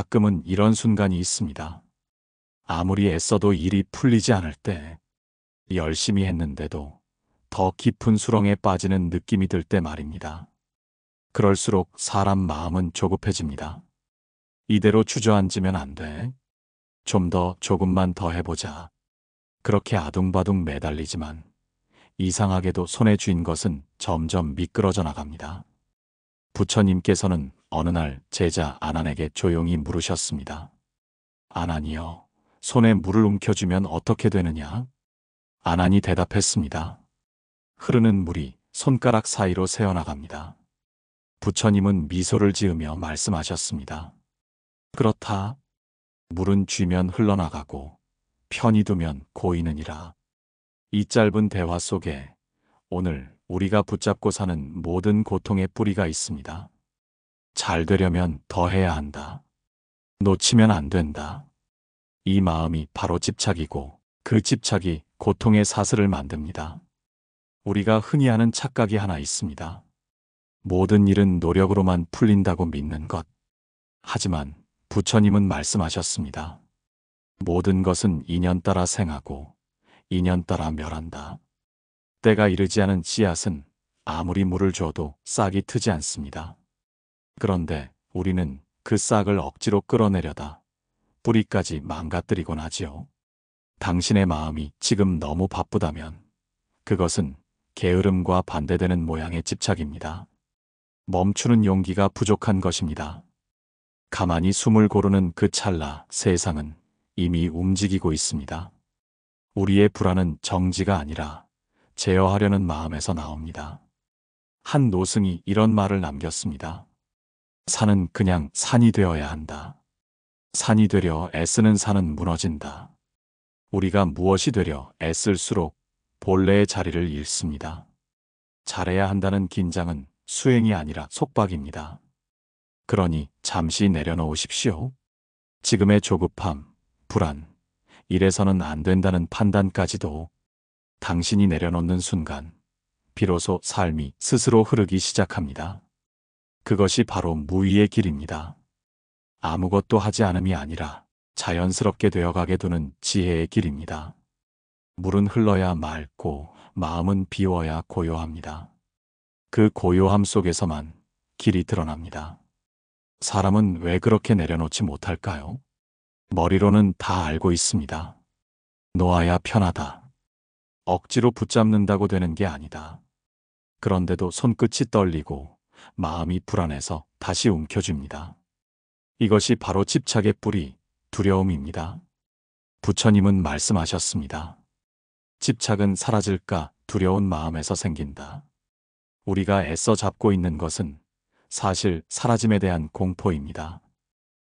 가끔은 이런 순간이 있습니다. 아무리 애써도 일이 풀리지 않을 때, 열심히 했는데도 더 깊은 수렁에 빠지는 느낌이 들 때 말입니다. 그럴수록 사람 마음은 조급해집니다. 이대로 주저앉으면 안 돼. 조금만 더 해보자. 그렇게 아둥바둥 매달리지만 이상하게도 손에 쥔 것은 점점 미끄러져 나갑니다. 부처님께서는 어느 날 제자 아난에게 조용히 물으셨습니다. 아난이여, 손에 물을 움켜쥐면 어떻게 되느냐? 아난이 대답했습니다. 흐르는 물이 손가락 사이로 새어나갑니다. 부처님은 미소를 지으며 말씀하셨습니다. 그렇다. 물은 쥐면 흘러나가고 편히 두면 고이느니라. 이 짧은 대화 속에 오늘 우리가 붙잡고 사는 모든 고통의 뿌리가 있습니다. 잘 되려면 더 해야 한다. 놓치면 안 된다. 이 마음이 바로 집착이고 그 집착이 고통의 사슬을 만듭니다. 우리가 흔히 하는 착각이 하나 있습니다. 모든 일은 노력으로만 풀린다고 믿는 것. 하지만 부처님은 말씀하셨습니다. 모든 것은 인연 따라 생하고 인연 따라 멸한다. 때가 이르지 않은 씨앗은 아무리 물을 줘도 싹이 트지 않습니다. 그런데 우리는 그 싹을 억지로 끌어내려다 뿌리까지 망가뜨리곤 하지요. 당신의 마음이 지금 너무 바쁘다면 그것은 게으름과 반대되는 모양의 집착입니다. 멈추는 용기가 부족한 것입니다. 가만히 숨을 고르는 그 찰나 세상은 이미 움직이고 있습니다. 우리의 불안은 정지가 아니라 제어하려는 마음에서 나옵니다. 한 노승이 이런 말을 남겼습니다. 산은 그냥 산이 되어야 한다. 산이 되려 애쓰는 산은 무너진다. 우리가 무엇이 되려 애쓸수록 본래의 자리를 잃습니다. 잘해야 한다는 긴장은 수행이 아니라 속박입니다. 그러니 잠시 내려놓으십시오. 지금의 조급함, 불안, 이래서는 안 된다는 판단까지도 당신이 내려놓는 순간 비로소 삶이 스스로 흐르기 시작합니다. 그것이 바로 무위의 길입니다. 아무것도 하지 않음이 아니라 자연스럽게 되어가게 두는 지혜의 길입니다. 물은 흘러야 맑고 마음은 비워야 고요합니다. 그 고요함 속에서만 길이 드러납니다. 사람은 왜 그렇게 내려놓지 못할까요? 머리로는 다 알고 있습니다. 놓아야 편하다. 억지로 붙잡는다고 되는 게 아니다. 그런데도 손끝이 떨리고 마음이 불안해서 다시 움켜쥡니다. 이것이 바로 집착의 뿌리, 두려움입니다. 부처님은 말씀하셨습니다. 집착은 사라질까 두려운 마음에서 생긴다. 우리가 애써 잡고 있는 것은 사실 사라짐에 대한 공포입니다.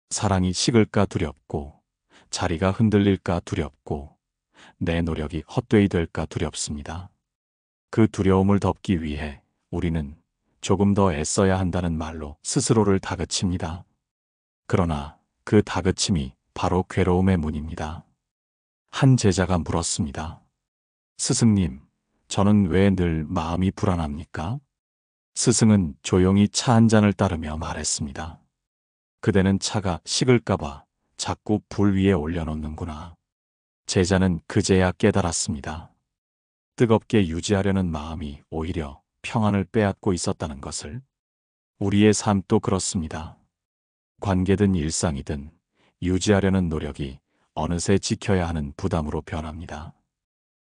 사랑이 식을까 두렵고, 자리가 흔들릴까 두렵고, 내 노력이 헛되이 될까 두렵습니다. 그 두려움을 덮기 위해 우리는 조금 더 애써야 한다는 말로 스스로를 다그칩니다. 그러나 그 다그침이 바로 괴로움의 문입니다. 한 제자가 물었습니다. 스승님, 저는 왜 늘 마음이 불안합니까? 스승은 조용히 차 한 잔을 따르며 말했습니다. 그대는 차가 식을까봐 자꾸 불 위에 올려놓는구나. 제자는 그제야 깨달았습니다. 뜨겁게 유지하려는 마음이 오히려 평안을 빼앗고 있었다는 것을. 우리의 삶도 그렇습니다. 관계든 일상이든 유지하려는 노력이 어느새 지켜야 하는 부담으로 변합니다.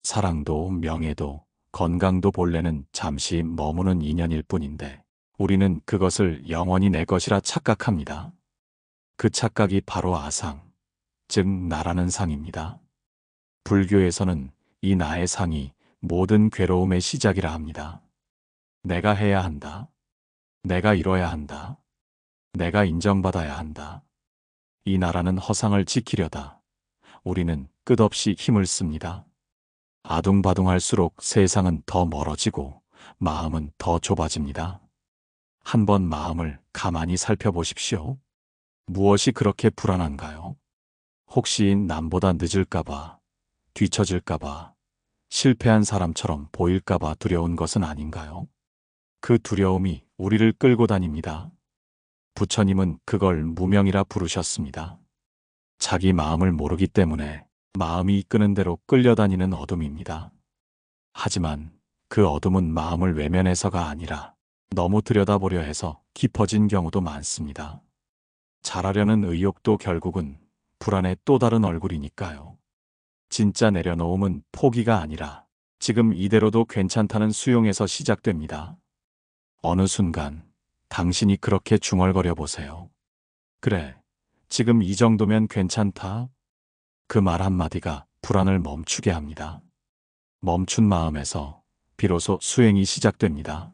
사랑도 명예도 건강도 본래는 잠시 머무는 인연일 뿐인데 우리는 그것을 영원히 내 것이라 착각합니다. 그 착각이 바로 아상, 즉 나라는 상입니다. 불교에서는 이 나의 상이 모든 괴로움의 시작이라 합니다. 내가 해야 한다. 내가 이뤄야 한다. 내가 인정받아야 한다. 이 나라는 허상을 지키려다 우리는 끝없이 힘을 씁니다. 아둥바둥할수록 세상은 더 멀어지고 마음은 더 좁아집니다. 한번 마음을 가만히 살펴보십시오. 무엇이 그렇게 불안한가요? 혹시 남보다 늦을까봐, 뒤처질까봐, 실패한 사람처럼 보일까봐 두려운 것은 아닌가요? 그 두려움이 우리를 끌고 다닙니다. 부처님은 그걸 무명이라 부르셨습니다. 자기 마음을 모르기 때문에 마음이 이끄는 대로 끌려다니는 어둠입니다. 하지만 그 어둠은 마음을 외면해서가 아니라 너무 들여다보려 해서 깊어진 경우도 많습니다. 잘하려는 의욕도 결국은 불안의 또 다른 얼굴이니까요. 진짜 내려놓음은 포기가 아니라 지금 이대로도 괜찮다는 수용에서 시작됩니다. 어느 순간 당신이 그렇게 중얼거려 보세요. 그래, 지금 이 정도면 괜찮다. 그 말 한마디가 불안을 멈추게 합니다. 멈춘 마음에서 비로소 수행이 시작됩니다.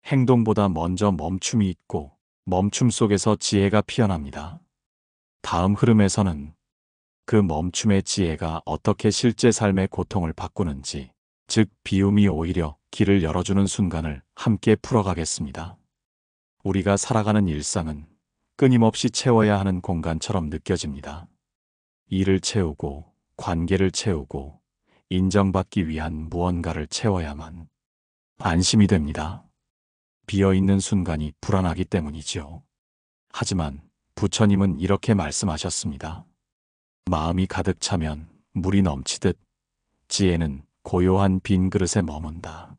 행동보다 먼저 멈춤이 있고 멈춤 속에서 지혜가 피어납니다. 다음 흐름에서는 그 멈춤의 지혜가 어떻게 실제 삶의 고통을 바꾸는지, 즉 비움이 오히려 길을 열어주는 순간을 함께 풀어가겠습니다. 우리가 살아가는 일상은 끊임없이 채워야 하는 공간처럼 느껴집니다. 일을 채우고 관계를 채우고 인정받기 위한 무언가를 채워야만 안심이 됩니다. 비어있는 순간이 불안하기 때문이죠. 하지만 부처님은 이렇게 말씀하셨습니다. 마음이 가득 차면 물이 넘치듯 지혜는 고요한 빈 그릇에 머문다.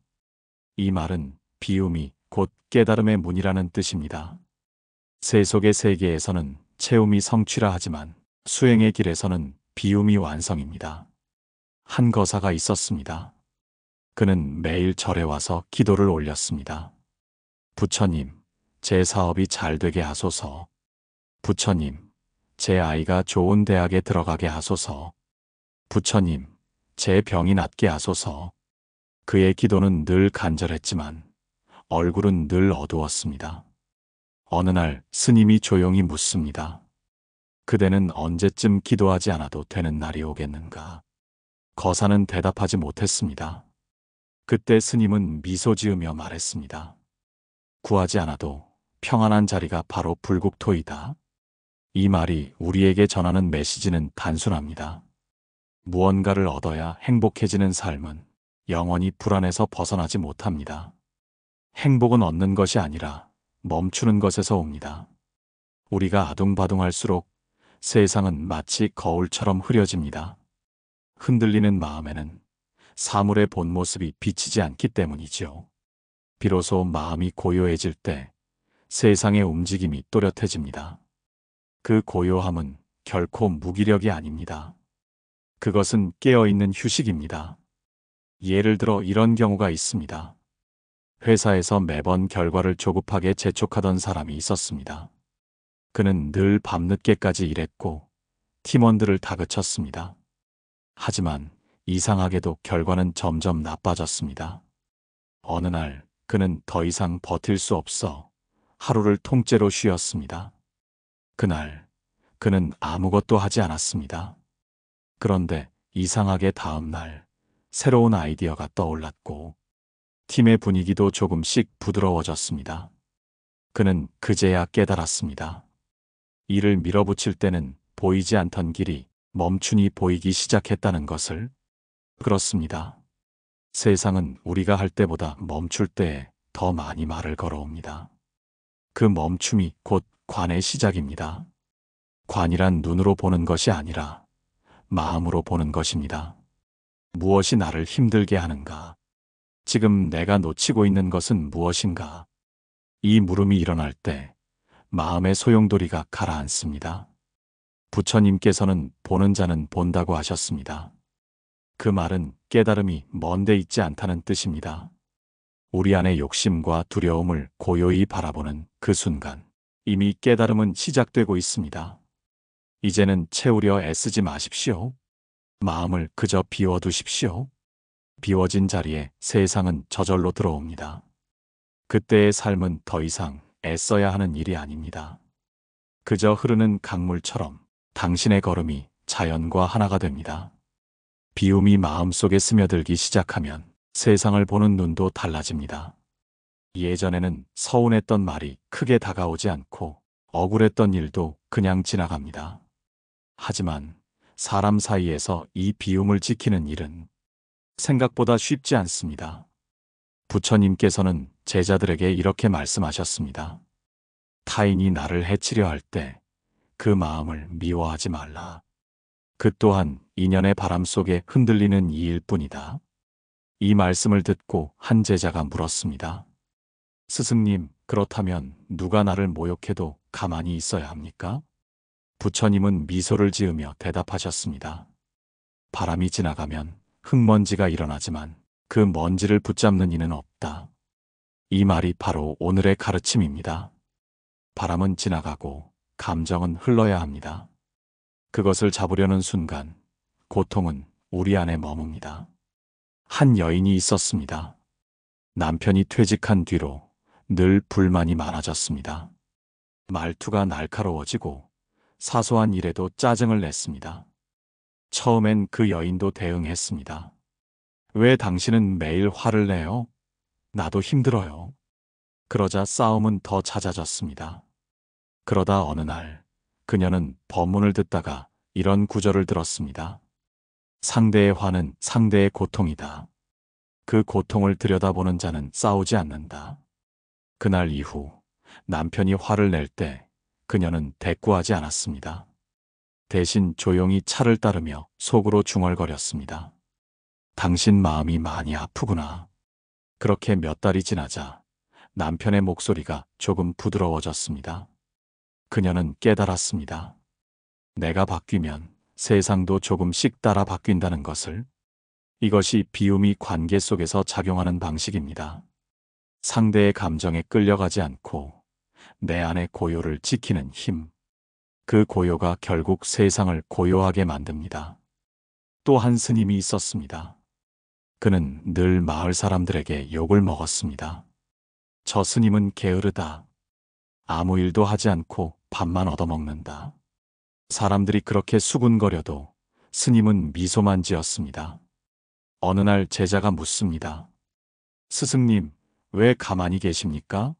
이 말은 비움이 곧 깨달음의 문이라는 뜻입니다. 세속의 세계에서는 채움이 성취라 하지만 수행의 길에서는 비움이 완성입니다. 한 거사가 있었습니다. 그는 매일 절에 와서 기도를 올렸습니다. 부처님, 제 사업이 잘 되게 하소서. 부처님, 제 아이가 좋은 대학에 들어가게 하소서. 부처님, 제 병이 낫게 하소서. 그의 기도는 늘 간절했지만 얼굴은 늘 어두웠습니다. 어느 날 스님이 조용히 묻습니다. 그대는 언제쯤 기도하지 않아도 되는 날이 오겠는가? 거사는 대답하지 못했습니다. 그때 스님은 미소 지으며 말했습니다. 구하지 않아도 평안한 자리가 바로 불국토이다. 이 말이 우리에게 전하는 메시지는 단순합니다. 무언가를 얻어야 행복해지는 삶은 영원히 불안에서 벗어나지 못합니다. 행복은 얻는 것이 아니라 멈추는 것에서 옵니다. 우리가 아둥바둥할수록 세상은 마치 거울처럼 흐려집니다. 흔들리는 마음에는 사물의 본 모습이 비치지 않기 때문이죠. 비로소 마음이 고요해질 때 세상의 움직임이 또렷해집니다. 그 고요함은 결코 무기력이 아닙니다. 그것은 깨어있는 휴식입니다. 예를 들어 이런 경우가 있습니다. 회사에서 매번 결과를 조급하게 재촉하던 사람이 있었습니다. 그는 늘 밤늦게까지 일했고 팀원들을 다그쳤습니다. 하지만 이상하게도 결과는 점점 나빠졌습니다. 어느 날 그는 더 이상 버틸 수 없어 하루를 통째로 쉬었습니다. 그날 그는 아무것도 하지 않았습니다. 그런데 이상하게 다음 날 새로운 아이디어가 떠올랐고 팀의 분위기도 조금씩 부드러워졌습니다. 그는 그제야 깨달았습니다. 일을 밀어붙일 때는 보이지 않던 길이 멈추니 보이기 시작했다는 것을. 그렇습니다. 세상은 우리가 할 때보다 멈출 때에 더 많이 말을 걸어옵니다. 그 멈춤이 곧 관의 시작입니다. 관이란 눈으로 보는 것이 아니라 마음으로 보는 것입니다. 무엇이 나를 힘들게 하는가? 지금 내가 놓치고 있는 것은 무엇인가? 이 물음이 일어날 때 마음의 소용돌이가 가라앉습니다. 부처님께서는 보는 자는 본다고 하셨습니다. 그 말은 깨달음이 먼데 있지 않다는 뜻입니다. 우리 안의 욕심과 두려움을 고요히 바라보는 그 순간 이미 깨달음은 시작되고 있습니다. 이제는 채우려 애쓰지 마십시오. 마음을 그저 비워두십시오. 비워진 자리에 세상은 저절로 들어옵니다. 그때의 삶은 더 이상 애써야 하는 일이 아닙니다. 그저 흐르는 강물처럼 당신의 걸음이 자연과 하나가 됩니다. 비움이 마음속에 스며들기 시작하면 세상을 보는 눈도 달라집니다. 예전에는 서운했던 말이 크게 다가오지 않고 억울했던 일도 그냥 지나갑니다. 하지만 사람 사이에서 이 비움을 지키는 일은 생각보다 쉽지 않습니다. 부처님께서는 제자들에게 이렇게 말씀하셨습니다. 타인이 나를 해치려 할 때 그 마음을 미워하지 말라. 그 또한 인연의 바람 속에 흔들리는 이일 뿐이다. 이 말씀을 듣고 한 제자가 물었습니다. 스승님, 그렇다면 누가 나를 모욕해도 가만히 있어야 합니까? 부처님은 미소를 지으며 대답하셨습니다. 바람이 지나가면 흙먼지가 일어나지만 그 먼지를 붙잡는 이는 없다. 이 말이 바로 오늘의 가르침입니다. 바람은 지나가고 감정은 흘러야 합니다. 그것을 잡으려는 순간 고통은 우리 안에 머뭅니다. 한 여인이 있었습니다. 남편이 퇴직한 뒤로 늘 불만이 많아졌습니다. 말투가 날카로워지고 사소한 일에도 짜증을 냈습니다. 처음엔 그 여인도 대응했습니다. 왜 당신은 매일 화를 내요? 나도 힘들어요. 그러자 싸움은 더 잦아졌습니다. 그러다 어느 날 그녀는 법문을 듣다가 이런 구절을 들었습니다. 상대의 화는 상대의 고통이다. 그 고통을 들여다보는 자는 싸우지 않는다. 그날 이후 남편이 화를 낼 때 그녀는 대꾸하지 않았습니다. 대신 조용히 차를 따르며 속으로 중얼거렸습니다. 당신 마음이 많이 아프구나. 그렇게 몇 달이 지나자 남편의 목소리가 조금 부드러워졌습니다. 그녀는 깨달았습니다. 내가 바뀌면 세상도 조금씩 따라 바뀐다는 것을. 이것이 비움이 관계 속에서 작용하는 방식입니다. 상대의 감정에 끌려가지 않고 내 안의 고요를 지키는 힘. 그 고요가 결국 세상을 고요하게 만듭니다. 또 한 스님이 있었습니다. 그는 늘 마을 사람들에게 욕을 먹었습니다. 저 스님은 게으르다. 아무 일도 하지 않고 밥만 얻어먹는다. 사람들이 그렇게 수군거려도 스님은 미소만 지었습니다. 어느 날 제자가 묻습니다. 스승님, 왜 가만히 계십니까?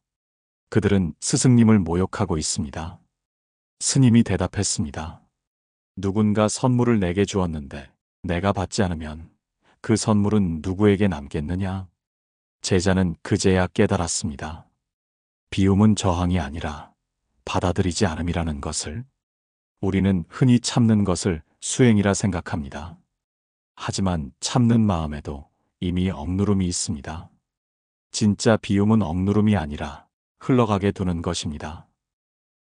그들은 스승님을 모욕하고 있습니다. 스님이 대답했습니다. 누군가 선물을 내게 주었는데 내가 받지 않으면 그 선물은 누구에게 남겠느냐? 제자는 그제야 깨달았습니다. 비움은 저항이 아니라 받아들이지 않음이라는 것을. 우리는 흔히 참는 것을 수행이라 생각합니다. 하지만 참는 마음에도 이미 억누름이 있습니다. 진짜 비움은 억누름이 아니라 흘러가게 두는 것입니다.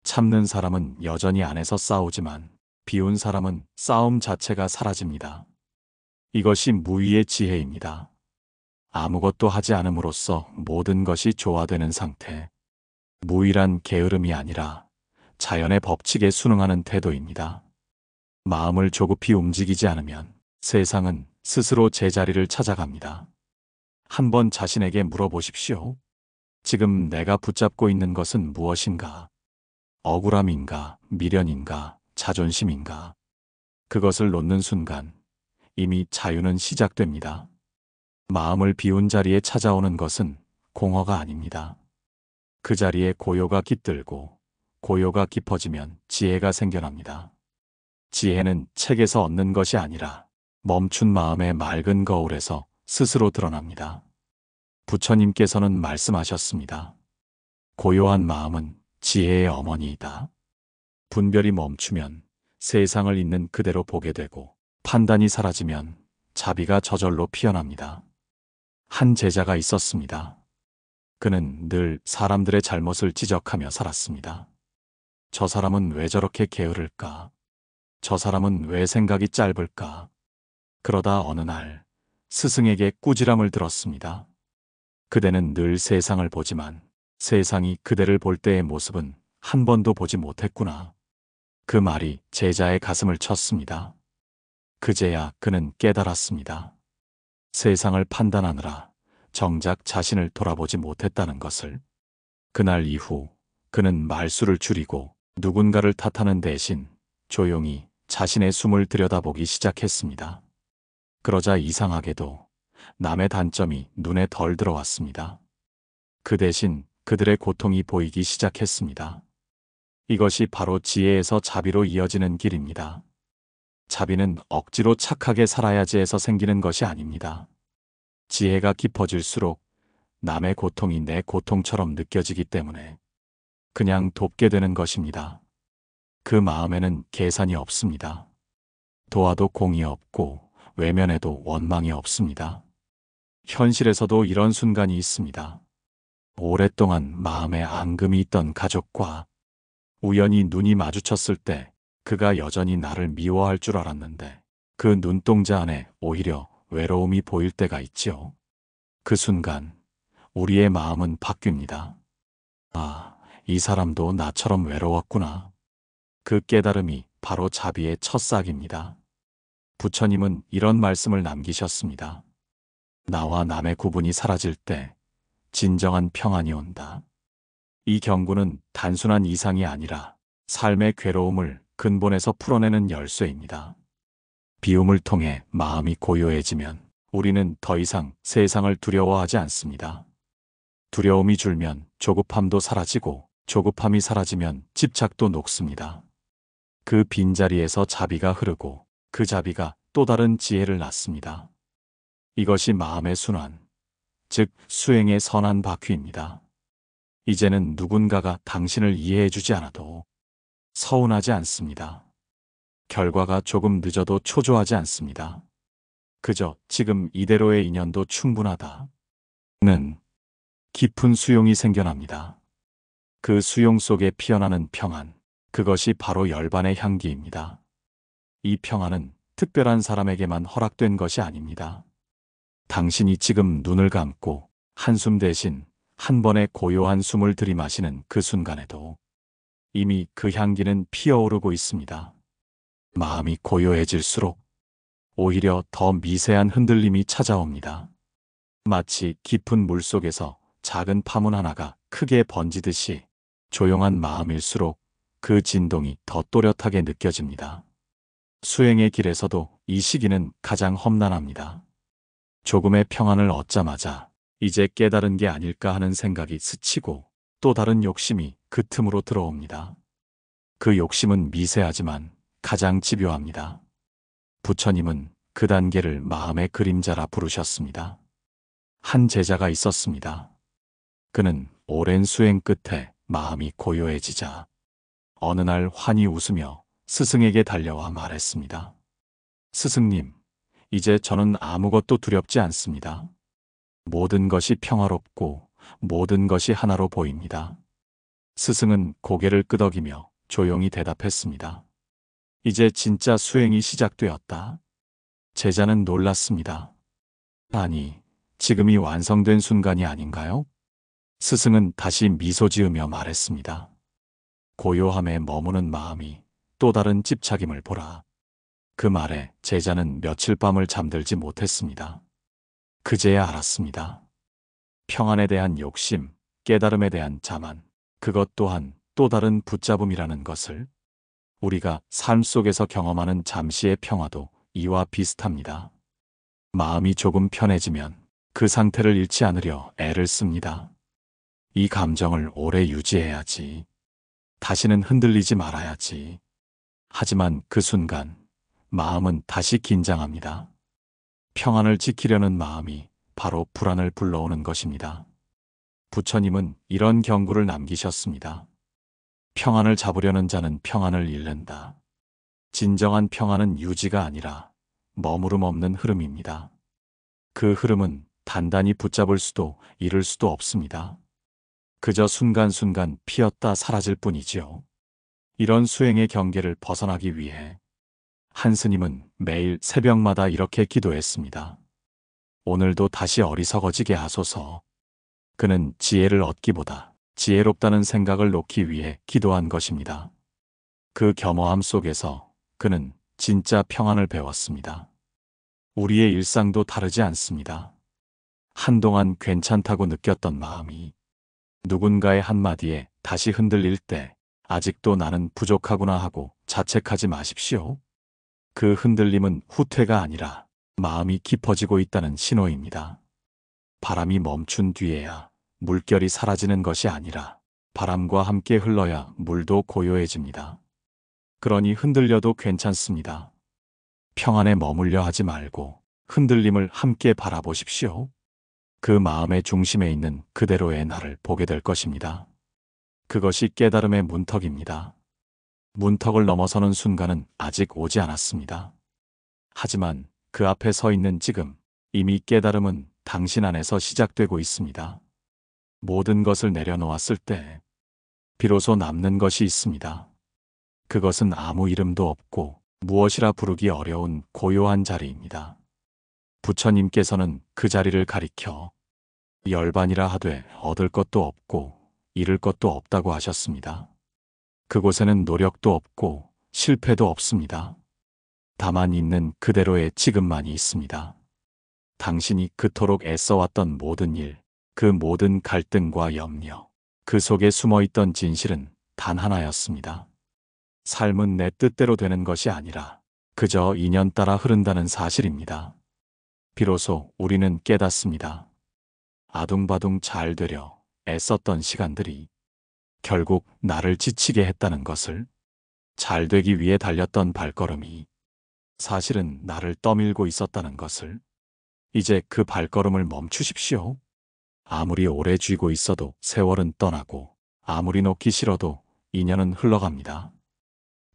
참는 사람은 여전히 안에서 싸우지만 비운 사람은 싸움 자체가 사라집니다. 이것이 무위의 지혜입니다. 아무것도 하지 않음으로써 모든 것이 조화되는 상태. 무위란 게으름이 아니라 자연의 법칙에 순응하는 태도입니다. 마음을 조급히 움직이지 않으면 세상은 스스로 제자리를 찾아갑니다. 한번 자신에게 물어보십시오. 지금 내가 붙잡고 있는 것은 무엇인가? 억울함인가, 미련인가, 자존심인가? 그것을 놓는 순간 이미 자유는 시작됩니다. 마음을 비운 자리에 찾아오는 것은 공허가 아닙니다. 그 자리에 고요가 깃들고 고요가 깊어지면 지혜가 생겨납니다. 지혜는 책에서 얻는 것이 아니라 멈춘 마음의 맑은 거울에서 스스로 드러납니다. 부처님께서는 말씀하셨습니다. 고요한 마음은 지혜의 어머니이다. 분별이 멈추면 세상을 있는 그대로 보게 되고 판단이 사라지면 자비가 저절로 피어납니다. 한 제자가 있었습니다. 그는 늘 사람들의 잘못을 지적하며 살았습니다. 저 사람은 왜 저렇게 게으를까? 저 사람은 왜 생각이 짧을까? 그러다 어느 날 스승에게 꾸지람을 들었습니다. 그대는 늘 세상을 보지만 세상이 그대를 볼 때의 모습은 한 번도 보지 못했구나. 그 말이 제자의 가슴을 쳤습니다. 그제야 그는 깨달았습니다. 세상을 판단하느라 정작 자신을 돌아보지 못했다는 것을. 그날 이후 그는 말수를 줄이고 누군가를 탓하는 대신 조용히 자신의 숨을 들여다보기 시작했습니다. 그러자 이상하게도 남의 단점이 눈에 덜 들어왔습니다. 그 대신 그들의 고통이 보이기 시작했습니다. 이것이 바로 지혜에서 자비로 이어지는 길입니다. 자비는 억지로 착하게 살아야지 해서 생기는 것이 아닙니다. 지혜가 깊어질수록 남의 고통이 내 고통처럼 느껴지기 때문에 그냥 돕게 되는 것입니다. 그 마음에는 계산이 없습니다. 도와도 공이 없고 외면에도 원망이 없습니다. 현실에서도 이런 순간이 있습니다. 오랫동안 마음에 앙금이 있던 가족과 우연히 눈이 마주쳤을 때 그가 여전히 나를 미워할 줄 알았는데 그 눈동자 안에 오히려 외로움이 보일 때가 있지요. 그 순간 우리의 마음은 바뀝니다. 아, 이 사람도 나처럼 외로웠구나. 그 깨달음이 바로 자비의 첫 싹입니다. 부처님은 이런 말씀을 남기셨습니다. 나와 남의 구분이 사라질 때 진정한 평안이 온다. 이 경구는 단순한 이상이 아니라 삶의 괴로움을 근본에서 풀어내는 열쇠입니다. 비움을 통해 마음이 고요해지면 우리는 더 이상 세상을 두려워하지 않습니다. 두려움이 줄면 조급함도 사라지고 조급함이 사라지면 집착도 녹습니다. 그 빈자리에서 자비가 흐르고 그 자비가 또 다른 지혜를 낳습니다. 이것이 마음의 순환, 즉 수행의 선한 바퀴입니다. 이제는 누군가가 당신을 이해해주지 않아도 서운하지 않습니다. 결과가 조금 늦어도 초조하지 않습니다. 그저 지금 이대로의 인연도 충분하다. 는 깊은 수용이 생겨납니다. 그 수용 속에 피어나는 평안, 그것이 바로 열반의 향기입니다. 이 평안은 특별한 사람에게만 허락된 것이 아닙니다. 당신이 지금 눈을 감고 한숨 대신 한 번의 고요한 숨을 들이마시는 그 순간에도 이미 그 향기는 피어오르고 있습니다. 마음이 고요해질수록 오히려 더 미세한 흔들림이 찾아옵니다. 마치 깊은 물속에서 작은 파문 하나가 크게 번지듯이 조용한 마음일수록 그 진동이 더 또렷하게 느껴집니다. 수행의 길에서도 이 시기는 가장 험난합니다. 조금의 평안을 얻자마자 이제 깨달은 게 아닐까 하는 생각이 스치고 또 다른 욕심이 그 틈으로 들어옵니다. 그 욕심은 미세하지만 가장 집요합니다. 부처님은 그 단계를 마음의 그림자라 부르셨습니다. 한 제자가 있었습니다. 그는 오랜 수행 끝에 마음이 고요해지자 어느 날 환히 웃으며 스승에게 달려와 말했습니다. 스승님, 이제 저는 아무것도 두렵지 않습니다. 모든 것이 평화롭고 모든 것이 하나로 보입니다. 스승은 고개를 끄덕이며 조용히 대답했습니다. 이제 진짜 수행이 시작되었다. 제자는 놀랐습니다. 아니, 지금이 완성된 순간이 아닌가요? 스승은 다시 미소 지으며 말했습니다. 고요함에 머무는 마음이 또 다른 집착임을 보라. 그 말에 제자는 며칠 밤을 잠들지 못했습니다. 그제야 알았습니다. 평안에 대한 욕심, 깨달음에 대한 자만, 그것 또한 또 다른 붙잡음이라는 것을 우리가 삶 속에서 경험하는 잠시의 평화도 이와 비슷합니다. 마음이 조금 편해지면 그 상태를 잃지 않으려 애를 씁니다. 이 감정을 오래 유지해야지. 다시는 흔들리지 말아야지. 하지만 그 순간 마음은 다시 긴장합니다. 평안을 지키려는 마음이 바로 불안을 불러오는 것입니다. 부처님은 이런 경고를 남기셨습니다. 평안을 잡으려는 자는 평안을 잃는다. 진정한 평안은 유지가 아니라 머무름 없는 흐름입니다. 그 흐름은 단단히 붙잡을 수도 잃을 수도 없습니다. 그저 순간순간 피었다 사라질 뿐이지요. 이런 수행의 경계를 벗어나기 위해 한 스님은 매일 새벽마다 이렇게 기도했습니다. 오늘도 다시 어리석어지게 하소서. 그는 지혜를 얻기보다 지혜롭다는 생각을 놓기 위해 기도한 것입니다. 그 겸허함 속에서 그는 진짜 평안을 배웠습니다. 우리의 일상도 다르지 않습니다. 한동안 괜찮다고 느꼈던 마음이 누군가의 한마디에 다시 흔들릴 때 아직도 나는 부족하구나 하고 자책하지 마십시오. 그 흔들림은 후퇴가 아니라 마음이 깊어지고 있다는 신호입니다. 바람이 멈춘 뒤에야 물결이 사라지는 것이 아니라 바람과 함께 흘러야 물도 고요해집니다. 그러니 흔들려도 괜찮습니다. 평안에 머물려 하지 말고 흔들림을 함께 바라보십시오. 그 마음의 중심에 있는 그대로의 나를 보게 될 것입니다. 그것이 깨달음의 문턱입니다. 문턱을 넘어서는 순간은 아직 오지 않았습니다. 하지만 그 앞에 서 있는 지금 이미 깨달음은 당신 안에서 시작되고 있습니다. 모든 것을 내려놓았을 때 비로소 남는 것이 있습니다. 그것은 아무 이름도 없고 무엇이라 부르기 어려운 고요한 자리입니다. 부처님께서는 그 자리를 가리켜 열반이라 하되 얻을 것도 없고 잃을 것도 없다고 하셨습니다. 그곳에는 노력도 없고 실패도 없습니다. 다만 있는 그대로의 지금만이 있습니다. 당신이 그토록 애써왔던 모든 일, 그 모든 갈등과 염려, 그 속에 숨어있던 진실은 단 하나였습니다. 삶은 내 뜻대로 되는 것이 아니라 그저 인연 따라 흐른다는 사실입니다. 비로소 우리는 깨닫습니다. 아둥바둥 잘 되려 애썼던 시간들이 결국 나를 지치게 했다는 것을, 잘 되기 위해 달렸던 발걸음이 사실은 나를 떠밀고 있었다는 것을, 이제 그 발걸음을 멈추십시오. 아무리 오래 쥐고 있어도 세월은 떠나고 아무리 놓기 싫어도 인연은 흘러갑니다.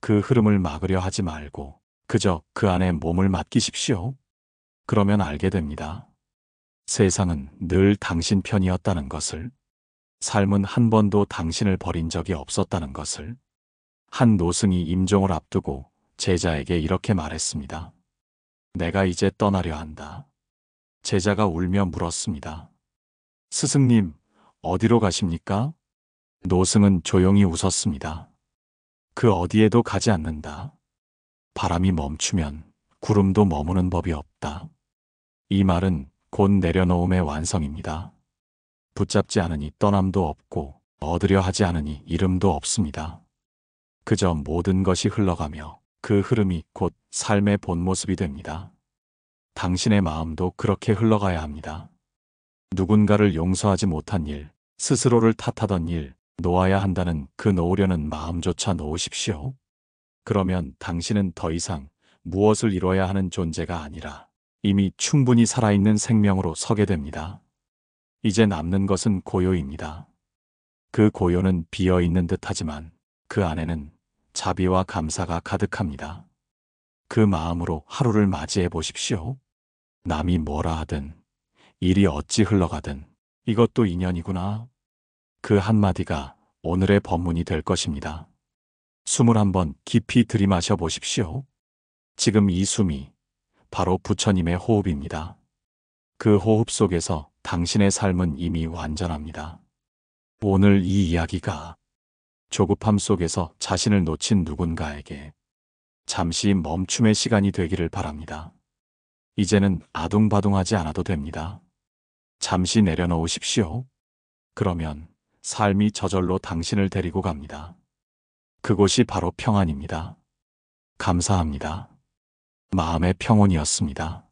그 흐름을 막으려 하지 말고 그저 그 안에 몸을 맡기십시오. 그러면 알게 됩니다. 세상은 늘 당신 편이었다는 것을, 삶은 한 번도 당신을 버린 적이 없었다는 것을. 한 노승이 임종을 앞두고 제자에게 이렇게 말했습니다. 내가 이제 떠나려 한다. 제자가 울며 물었습니다. 스승님, 어디로 가십니까? 노승은 조용히 웃었습니다. 그 어디에도 가지 않는다. 바람이 멈추면 구름도 머무는 법이 없다. 이 말은 곧 내려놓음의 완성입니다. 붙잡지 않으니 떠남도 없고 얻으려 하지 않으니 이름도 없습니다. 그저 모든 것이 흘러가며 그 흐름이 곧 삶의 본 모습이 됩니다. 당신의 마음도 그렇게 흘러가야 합니다. 누군가를 용서하지 못한 일, 스스로를 탓하던 일, 놓아야 한다는 그 놓으려는 마음조차 놓으십시오. 그러면 당신은 더 이상 무엇을 이뤄야 하는 존재가 아니라 이미 충분히 살아있는 생명으로 서게 됩니다. 이제 남는 것은 고요입니다. 그 고요는 비어있는 듯하지만 그 안에는 자비와 감사가 가득합니다. 그 마음으로 하루를 맞이해 보십시오. 남이 뭐라 하든, 일이 어찌 흘러가든 이것도 인연이구나. 그 한마디가 오늘의 법문이 될 것입니다. 숨을 한번 깊이 들이마셔 보십시오. 지금 이 숨이 바로 부처님의 호흡입니다. 그 호흡 속에서 당신의 삶은 이미 완전합니다. 오늘 이 이야기가 조급함 속에서 자신을 놓친 누군가에게 잠시 멈춤의 시간이 되기를 바랍니다. 이제는 아둥바둥하지 않아도 됩니다. 잠시 내려놓으십시오. 그러면 삶이 저절로 당신을 데리고 갑니다. 그곳이 바로 평안입니다. 감사합니다. 마음의 평온이었습니다.